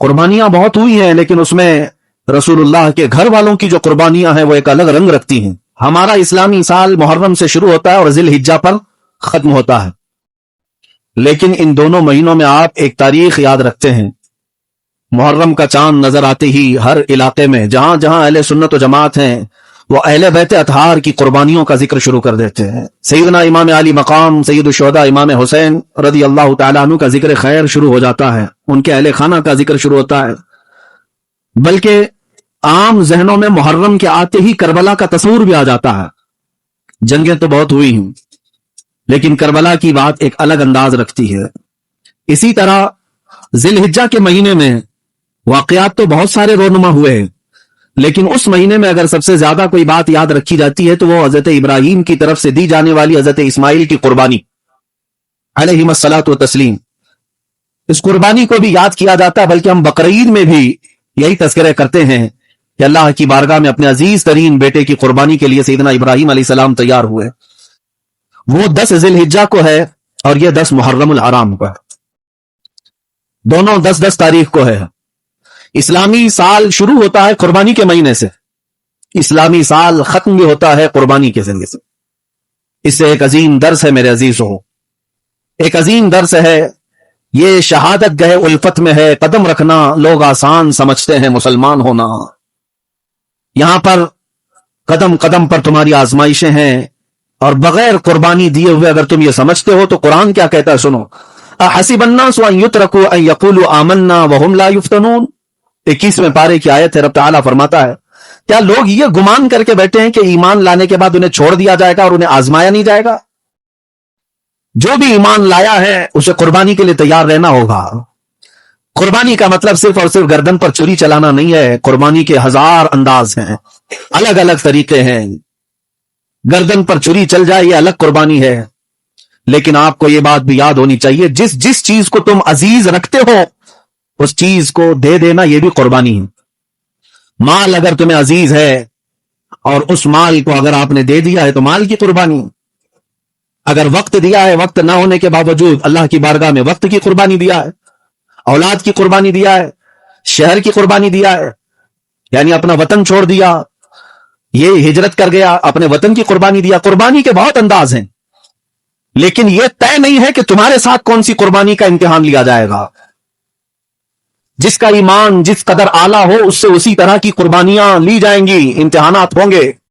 قربانیاں بہت ہوئی ہیں، لیکن اس میں رسول اللہ کے گھر والوں کی جو قربانیاں ہیں وہ ایک الگ رنگ رکھتی ہیں۔ ہمارا اسلامی سال محرم سے شروع ہوتا ہے اور ذی الحجہ پر ختم ہوتا ہے، لیکن ان دونوں مہینوں میں آپ ایک تاریخ یاد رکھتے ہیں۔ محرم کا چاند نظر آتے ہی ہر علاقے میں جہاں جہاں اہل سنت و جماعت ہیں وہ اہل بیت اطہار کی قربانیوں کا ذکر شروع کر دیتے ہیں۔ سیدنا امام علی مقام سید الشہداء امام حسین رضی اللہ تعالیٰ عنہ کا ذکر خیر شروع ہو جاتا ہے، ان کے اہل خانہ کا ذکر شروع ہوتا ہے، بلکہ عام ذہنوں میں محرم کے آتے ہی کربلا کا تصور بھی آ جاتا ہے۔ جنگیں تو بہت ہوئی ہیں، لیکن کربلا کی بات ایک الگ انداز رکھتی ہے۔ اسی طرح ذی الحجہ کے مہینے میں واقعات تو بہت سارے رونما ہوئے ہیں، لیکن اس مہینے میں اگر سب سے زیادہ کوئی بات یاد رکھی جاتی ہے تو وہ حضرت ابراہیم کی طرف سے دی جانے والی حضرت اسماعیل کی قربانی علیہم الصلاۃ والتسلیم۔ اس قربانی کو بھی یاد کیا جاتا ہے، بلکہ ہم بقرعید میں بھی یہی تذکرے کرتے ہیں کہ اللہ کی بارگاہ میں اپنے عزیز ترین بیٹے کی قربانی کے لیے سیدنا ابراہیم علیہ السلام تیار ہوئے۔ وہ 10 ذی الحجہ کو ہے اور یہ 10 محرم الحرام کو ہے، دونوں 10 تاریخ کو ہے۔ اسلامی سال شروع ہوتا ہے قربانی کے مہینے سے، اسلامی سال ختم بھی ہوتا ہے قربانی کے ذریعے سے۔ اس سے ایک عظیم درس ہے میرے عزیزوں، ایک عظیم درس ہے۔ یہ شہادت گہے الفت میں ہے قدم رکھنا، لوگ آسان سمجھتے ہیں مسلمان ہونا۔ یہاں پر قدم قدم پر تمہاری آزمائشیں ہیں، اور بغیر قربانی دیے ہوئے اگر تم یہ سمجھتے ہو تو قرآن کیا کہتا ہے سنو۔ احسب الناس ان یترکوا ان یقولوا آمنا وهم لا یفتنون، 21ویں پارے کی آیت ہے۔ رب تعالیٰ فرماتا ہے کیا لوگ یہ گمان کر کے بیٹھے ہیں کہ ایمان لانے کے بعد انہیں چھوڑ دیا جائے گا اور انہیں آزمایا نہیں جائے گا؟ جو بھی ایمان لایا ہے اسے قربانی کے لیے تیار رہنا ہوگا۔ قربانی کا مطلب صرف اور صرف گردن پر چھری چلانا نہیں ہے، قربانی کے 1000 انداز ہیں، الگ الگ طریقے ہیں۔ گردن پر چھری چل جائے یہ الگ قربانی ہے، لیکن آپ کو یہ بات بھی یاد ہونی چاہیے جس چیز کو تم عزیز رکھتے ہو اس چیز کو دے دینا یہ بھی قربانی ہے۔ مال اگر تمہیں عزیز ہے اور اس مال کو اگر آپ نے دے دیا ہے تو مال کی قربانی۔ اگر وقت دیا ہے، وقت نہ ہونے کے باوجود اللہ کی بارگاہ میں وقت کی قربانی دیا ہے، اولاد کی قربانی دیا ہے، شہر کی قربانی دیا ہے، یعنی اپنا وطن چھوڑ دیا، یہ ہجرت کر گیا، اپنے وطن کی قربانی دیا۔ قربانی کے بہت انداز ہیں، لیکن یہ طے نہیں ہے کہ تمہارے ساتھ کون سی قربانی کا امتحان لیا جائے گا۔ جس کا ایمان جس قدر اعلیٰ ہو اس سے اسی طرح کی قربانیاں لی جائیں گی، امتحانات ہوں گے۔